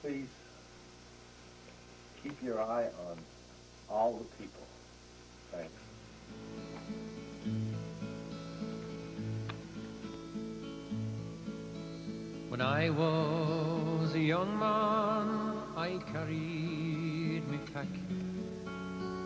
please keep your eye on all the people. Thanks. When I was a young man, I carried me pack,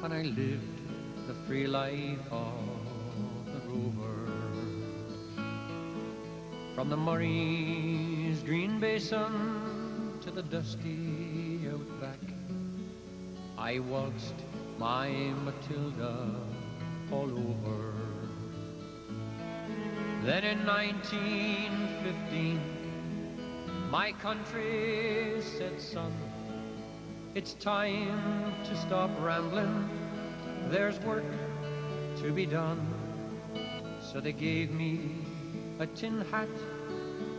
and I lived the free life of the rover. From the Murray's green basin to the dusty outback, I waltzed my Matilda all over. Then in 1915, my country said, son, it's time to stop rambling. There's work to be done. So they gave me a tin hat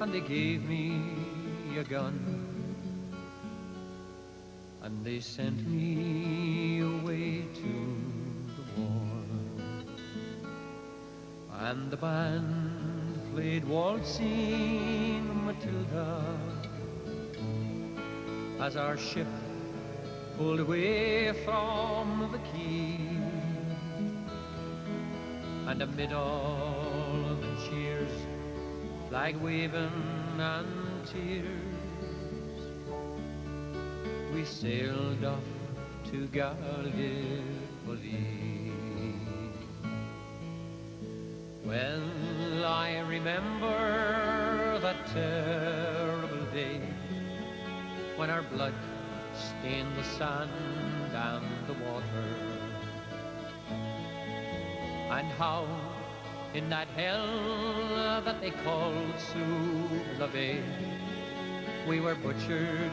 and they gave me a gun. And they sent me away to the war. And the band played waltzing Matilda as our ship pulled away from the quay. And amid all the cheers, flag waving and tears, we sailed off to Gallipoli. Well, I remember that terrible day when our blood stained the sand and the water, and how in that hell that they called Soulave, we were butchered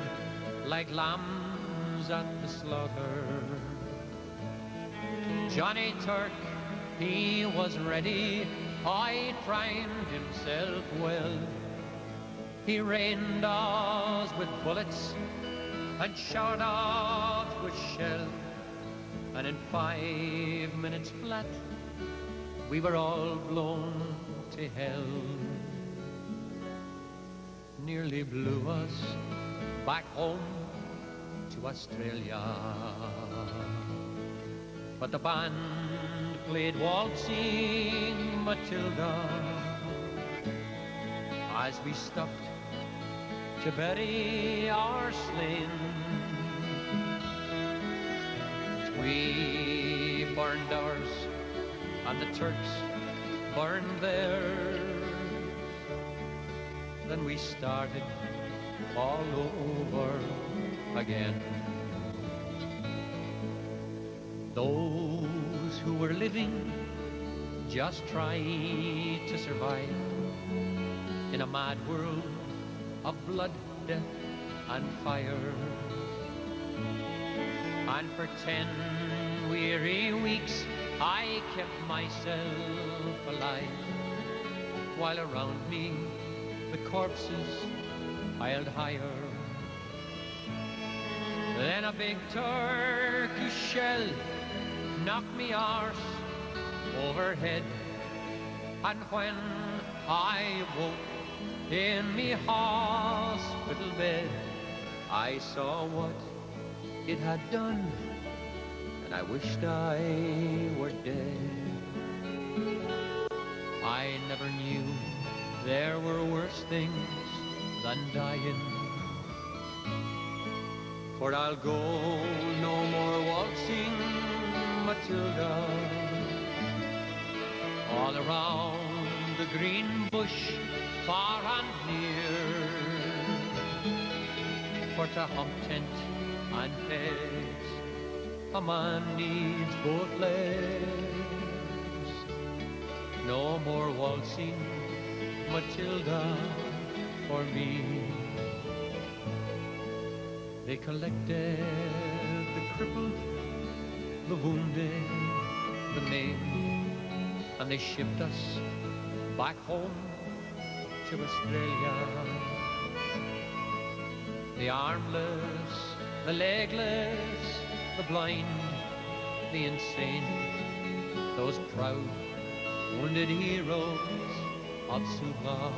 like lambs at the slaughter. Johnny Turk, he was ready, he trained himself well. He rained us with bullets and showered us with shell, and in 5 minutes flat we were all blown to hell. Nearly blew us back home to Australia, but the band played waltzing Matilda as we stopped to bury our slain. We burned ours and the Turks burned theirs. Then we started all over again. Those who were living just tried to survive in a mad world of blood, death, and fire. And for 10 weary weeks I kept myself alive, while around me the corpses piled higher. Then a big Turkish shell knocked me arse overhead, and when I woke in me hospital bed, I saw what it had done, and I wished I were dead. I never knew there were worse things than dying, for I'll go no more waltzing Matilda. All around the green bush, far and near, for to hump tent and pegs a man needs both legs. No more waltzing Matilda for me. They collected the crippled, the wounded, the maimed, and they shipped us back home to Australia. The armless, the legless, the blind, the insane, those proud, wounded heroes of Suvla.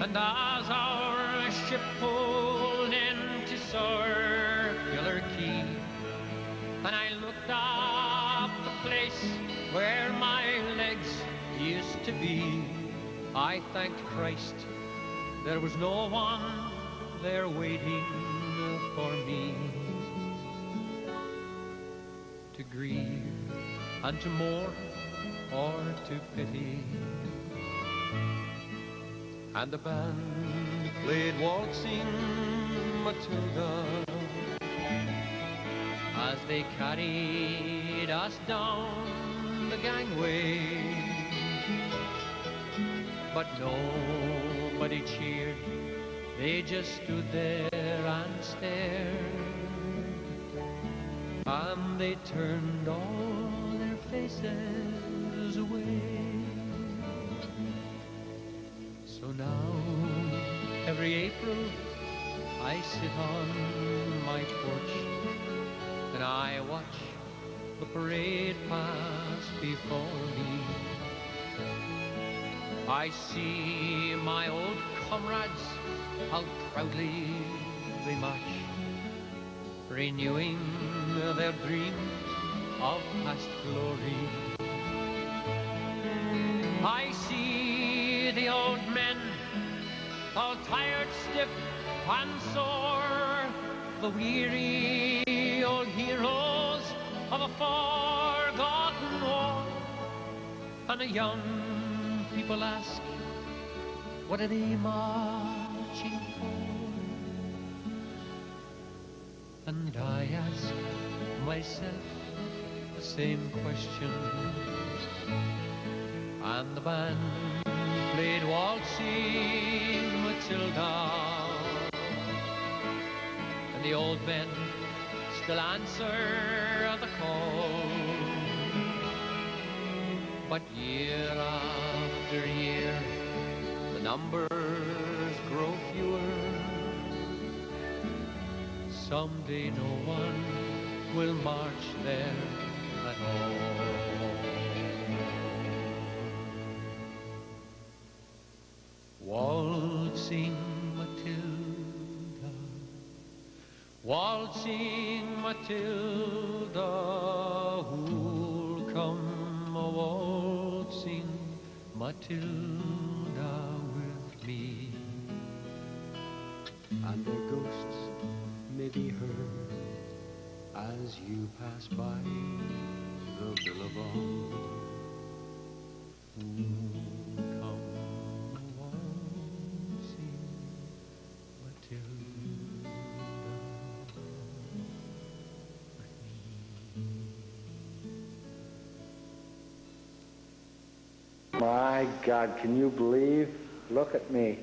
And as our a ship pulled into Circular Quay, and I looked up the place where my legs used to be. I thanked Christ there was no one there waiting for me to grieve and to mourn or to pity. And the band played Waltzing Matilda as they carried us down the gangway. But nobody cheered, they just stood there and stared, and they turned all their faces away. So now, every April, I sit on my porch and I watch the parade pass before me. I see my old comrades, how proudly they march, renewing their dreams of past glory. I see the old men, all tired, stiff and sore, the weary old heroes of a forgotten war. And the young people ask, what are they marching for? And I ask myself the same question. And the band played Waltzing Matilda, and the old men still answer the call. But year after year, the numbers grow fewer. Someday no one will march there at all. Waltzing Matilda, waltzing Matilda, who'll come a waltzing Matilda with me? And their ghosts may be heard as you pass by the Billabong. Come waltzing Matilda with me. My God, can you believe? Look at me.